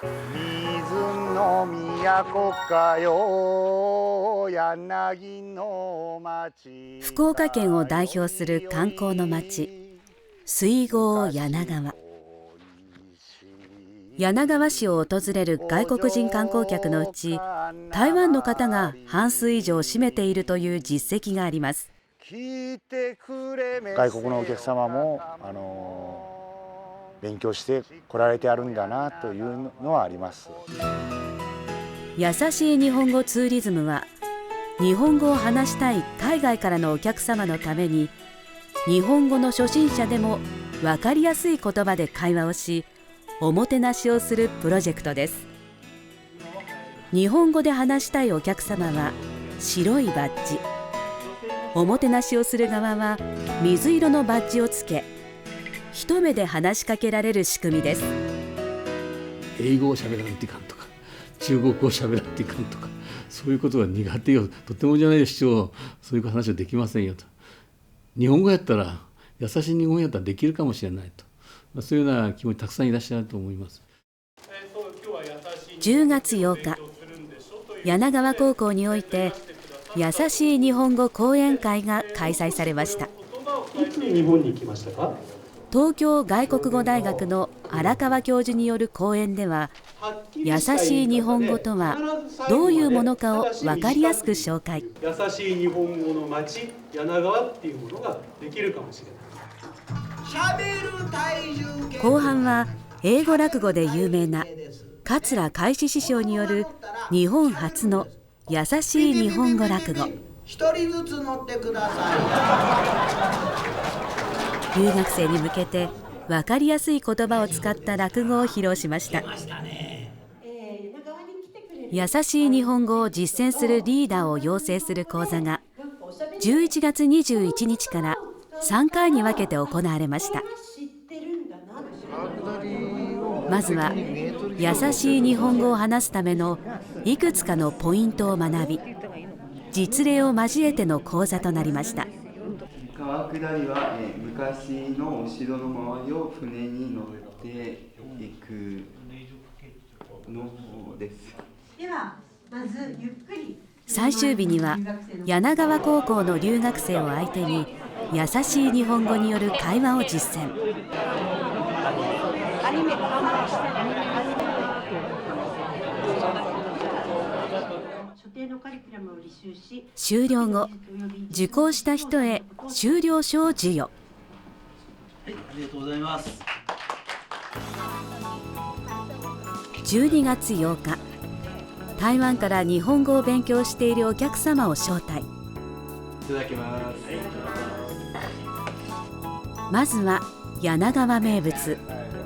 水の都かよ柳の町。福岡県を代表する観光の町、水郷柳川。柳川市を訪れる外国人観光客のうち、台湾の方が半数以上を占めているという実績があります。外国のお客様も勉強して来られてあるんだなというのはあります。優しい日本語ツーリズムは、日本語を話したい海外からのお客様のために、日本語の初心者でも分かりやすい言葉で会話をし、おもてなしをするプロジェクトです。日本語で話したいお客様は白いバッジ、おもてなしをする側は水色のバッジをつけ、一目で話しかけられる仕組みです。英語を喋らないといかんとか、中国語を喋らないといかんとか、そういうことが苦手よ、とてもじゃないでしょう、そういう話はできませんよと。日本語やったら、優しい日本語やったらできるかもしれないと、そういうような気持ちたくさんいらっしゃると思います。10月8日、柳川高校において優しい日本語講演会が開催されました。いつ日本に来ましたか？東京外国語大学の荒川教授による講演では、優しい日本語とはどういうものかを分かりやすく紹介。優しい日本語の町柳川っていうものができるかもしれない。後半は英語落語で有名な桂海志師匠による日本初の優しい日本語落語。一人ずつ乗ってください。留学生に向けて分かりやすい言葉を使った落語を披露しました。優しい日本語を実践するリーダーを養成する講座が11月21日から3回に分けて行われました。まずは優しい日本語を話すためのいくつかのポイントを学び、実例を交えての講座となりました。川下りは、昔のお城の周りを船に乗っていくの方です。ではまずゆっくり。最終日には柳川高校の留学生を相手に優しい日本語による会話を実践。終了後、受講した人へ修了証を授与。はい、ありがとうございます。12月8日、台湾から日本語を勉強しているお客様を招待。いただきます。まずは柳川名物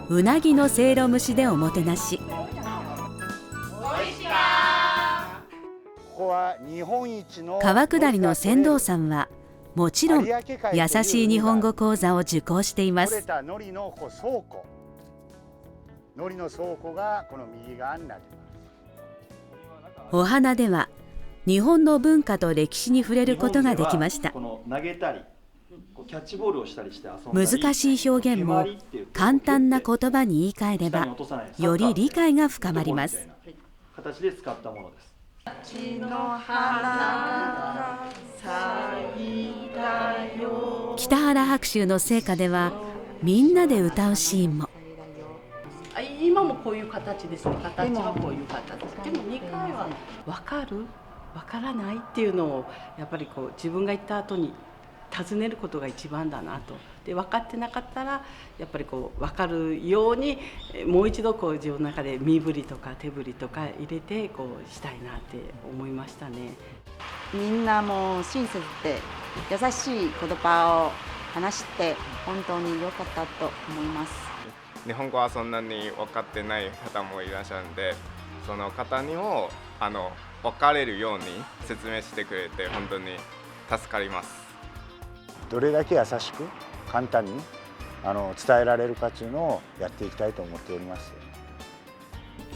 うなぎのせいろ蒸しでおもてなし。川下りの船頭さんはもちろん優しい日本語講座を受講しています。海苔の倉庫がこの右側になります。お花では日本の文化と歴史に触れることができました。投げたりキャッチボールをしたりして遊んだり、難しい表現も簡単な言葉に言い換えればより理解が深まります。形で使ったものです。北原白秋の聖歌ではみんなで歌うシーンも。今もこういう形ですね。形はこういう形。でも2回は分かる？分からないっていうのをやっぱりこう自分が言った後に尋ねることが一番だなと。で分かってなかったらやっぱりこう分かるようにもう一度こう自分の中で身振りとか手振りとか入れてこうしたいなって思いましたね。みんなも親切で優しい言葉を話して本当に良かったと思います。日本語はそんなに分かってない方もいらっしゃるんで、その方にも分かれるように説明してくれて本当に助かります。どれだけ優しく簡単に伝えられるかというのをやっていきたいと思っております。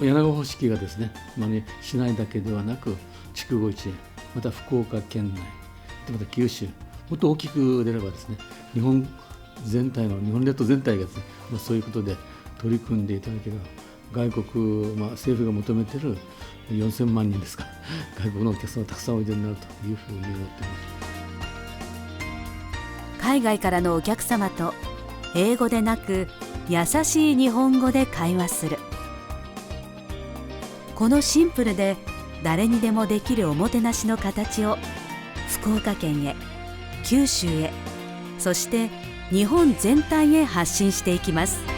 柳川方式がですね、市内だけではなく筑後一円、また福岡県内、また九州、もっと大きく出ればですね、日本列島全体がですね、そういうことで取り組んでいただければ外国、政府が求めてる4000万人ですか、外国のお客様がたくさんおいでになるというふうに思っています。海外からのお客様と英語でなく優しい日本語で会話する。このシンプルで誰にでもできるおもてなしの形を福岡県へ、九州へ、そして日本全体へ発信していきます。